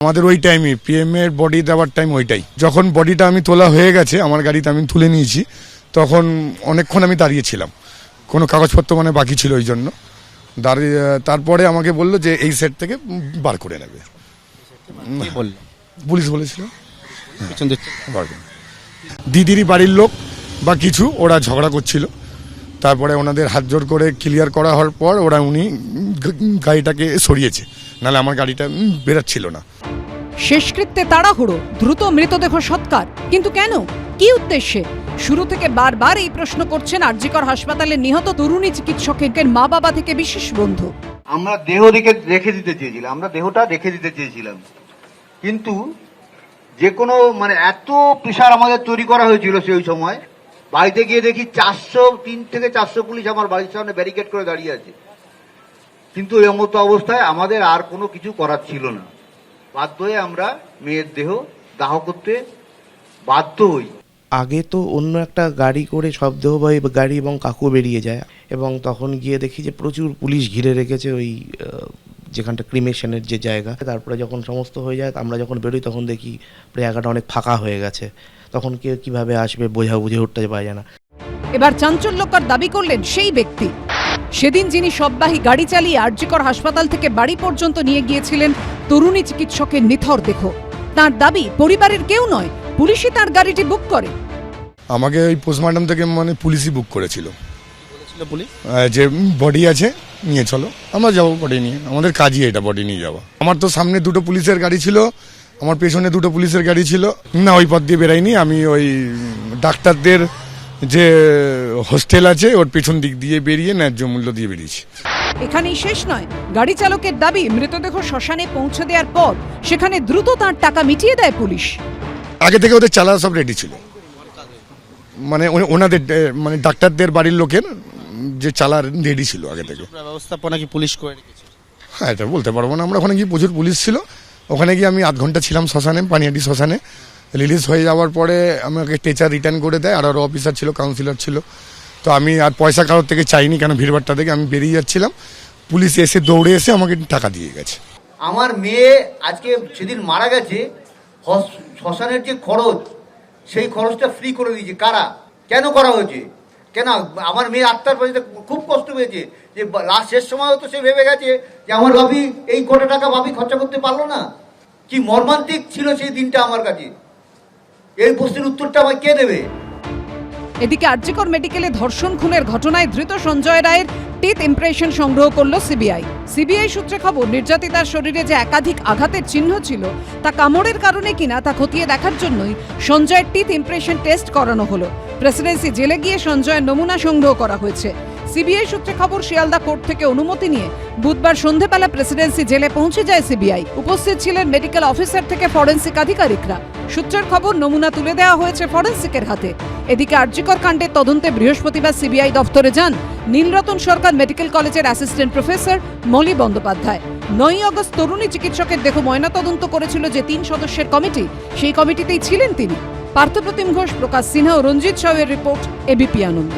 আমাদের ওই টাইমে পিএম এর বডি দেওয়ার টাইম ওইটাই। যখন বডিটা আমি তোলা হয়ে গেছে, আমার গাড়িতে আমি তুলে নিয়েছি, তখন অনেকক্ষণ আমি দাঁড়িয়েছিলাম, কোনো কাগজপত্র মানে বাকি ছিল, ওই জন্য দাঁড়িয়ে তারপরে আমাকে বললো যে এই সেট থেকে বার করে নেবে। পুলিশ বলেছিল দিদিরই বাড়ির লোক বা কিছু, ওরা ঝগড়া করছিল। তারপরে ওনাদের হাত জোর করে ক্লিয়ার করা হওয়ার পর উনি গাড়িটাকে সরিয়েছে, নাহলে আমার গাড়িটা বেরোচ্ছিল না। শেষকৃত্যে তাড়াহুড়ো, দ্রুত মৃতদেহ সৎকার, কিন্তু কেন, কি উদ্দেশ্যে? শুরু থেকে বারবার এই প্রশ্ন করছেন আরজিকর হাসপাতালে নিহত তরুণী চিকিৎসকের মা বাবা থেকে বিশেষ বন্ধু। আমরা রেখে দিতে চেয়েছিলাম, আমরা দেহটা রেখে দিতে চেয়েছিলাম, কিন্তু যে কোনো এত প্রেশার আমাদের তৈরি করা হয়েছিল সেই সময়। বাড়িতে গিয়ে দেখি 3 থেকে 400 পুলিশ আমার বাড়ির সামনে ব্যারিকেড করে দাঁড়িয়ে আছে। কিন্তু এই মতো অবস্থায় আমাদের আর কোনো কিছু করার ছিল না, বাধ্য হয়ে আমরা মেয়ের দেহ দাহ করতে বাধ্য হই। আগে তো অন্য একটা গাড়ি করে সব দেহবাহী গাড়ি এবং কাকু বেরিয়ে যায়, এবং তখন গিয়ে দেখি যে প্রচুর পুলিশ ঘিরে রেখেছে ওই যেখানটা ক্রিমেশনের যে জায়গা। তারপরে যখন সমস্ত হয়ে যায়, আমরা যখন বেরোই তখন দেখি জায়গাটা অনেক ফাঁকা হয়ে গেছে। তখন কেউ কিভাবে আসবে বুঝে উঠতে পারে না। এবার চাঞ্চল্যকর দাবি করলেন সেই ব্যক্তি, সেদিন যিনি সববাহী গাড়ি চালিয়ে আরজিকর হাসপাতাল থেকে বাড়ি পর্যন্ত নিয়ে গিয়েছিলেন তরুণী চিকিৎসকের নিথর দেহ। তার দাবি পরিবারের কেউ নয়, পুলিশই তার গাড়িটি বুক করে। আমাকে ওই পোস্টমর্টম থেকে পুলিশই বুক করেছিল, যে বডি আছে নিয়ে চলো, আমরা যাবো বডি নিয়ে, আমাদের কাজই এটা বডি নিয়ে যাওয়া। আমার তো সামনে 2টো পুলিশের গাড়ি ছিল, আমার পেছনে 2টো পুলিশের গাড়ি ছিল না, ওই পথ দিয়ে বেরাইনি আমি, ওই ডাক্তারদের যে হোস্টেল আছে ওর পেছন দিক দিয়ে বেরিয়ে ন্যায্য মূল্য দিয়ে বেরিয়েছি। এখানেই শেষ নয়, গাড়ি চালকের দাবি মৃতদেহ শ্মশানে পৌঁছে দেওয়ার পর সেখানে দ্রুত তার টাকা মিটিয়ে দেয় পুলিশ। আগে থেকে ওদের চালা সব রেডি ছিল, ওনাদের ডাক্তারদের বাড়ির লোকের যে চালা রেডি ছিল আগে থেকে। ব্যবস্থাপনা কি পুলিশ করে রেখেছে? হ্যাঁ, এটা বলতে পারবো না। আমরা ওখানে গিয়ে প্রচুর পুলিশ ছিল, ওখানে গিয়ে আমি 8 ঘন্টা ছিলাম শ্মশানে, পানিহাটি শ্মশানে। রিলিজ হয়ে যাওয়ার পরে আমাকে টেচার রিটার্ন করে দেয়, আর আরও অফিসার ছিল, কাউন্সিলর ছিল। তো আমি আর পয়সা কারোর থেকে চাইনি, কেন ভিড়ভাড়টা থেকে আমি বেরিয়ে যাচ্ছিলাম। পুলিশ এসে দৌড়ে এসে আমাকে টাকা দিয়ে গেছে। আমার মেয়ে আজকে সেদিন মারা গেছে, শ্মশানের যে খরচ, সেই খরচটা ফ্রি করে দিয়েছে। কারা, কেন করা হয়েছে, কেন? আমার মেয়ে আত্মার পর্যন্ত খুব কষ্ট পেয়েছে, যে লাস্ট শেষ সময়ও তো সে ভেবে গেছে যে আমার ভাবি এই কোটি টাকা ভাবি খরচা করতে পারলো না। কি মর্মান্তিক ছিল সেই দিনটা আমার কাছে, এই প্রশ্নের উত্তরটা আমায় কে দেবে? এদিকে আরজিকর মেডিকেলে ধর্ষণ খুনের ঘটনায় ধৃত সঞ্জয় রায়ের টিথ ইমপ্রেশন সংগ্রহ করল সিবিআই। সিবিআই সূত্রে খবর, নির্যাতিতার শরীরে যে একাধিক আঘাতের চিহ্ন ছিল তা কামড়ের কারণে কিনা তা খতিয়ে দেখার জন্যই সঞ্জয়ের টিথ ইমপ্রেশন টেস্ট করানো হলো। প্রেসিডেন্সি জেলে গিয়ে সঞ্জয়ের নমুনা সংগ্রহ করা হয়েছে। সিবিআই সূত্রে খবর, শিয়ালদা কোর্ট থেকে অনুমতি নিয়ে বুধবার সন্ধেবেলা প্রেসিডেন্সি জেলে পৌঁছে যায় সিবিআই। উপস্থিত ছিলেন মেডিকেল অফিসার থেকে ফরেন্সিক আধিকারিকরা। সূত্রের খবর, নমুনা তুলে দেওয়া হয়েছে ফরেন্সিকের হাতে। এদিকে আরজিকর কাণ্ডের তদন্তে বৃহস্পতিবার সিবিআই দফতরে যান নীলরতন সরকার মেডিকেল কলেজের assistant professor Moli Bandyopadhyay. 9 August তরুণী চিকিৎসকের দেহ ময়নাতদন্ত করেছিল যে 3 সদস্যের কমিটি, সেই কমিটিতেই ছিলেন তিনি। পার্থপ্রতিম ঘোষ, প্রকাশ সিনহা ও রঞ্জিত সাউয়ের রিপোর্ট, এবিপি আনন্দ।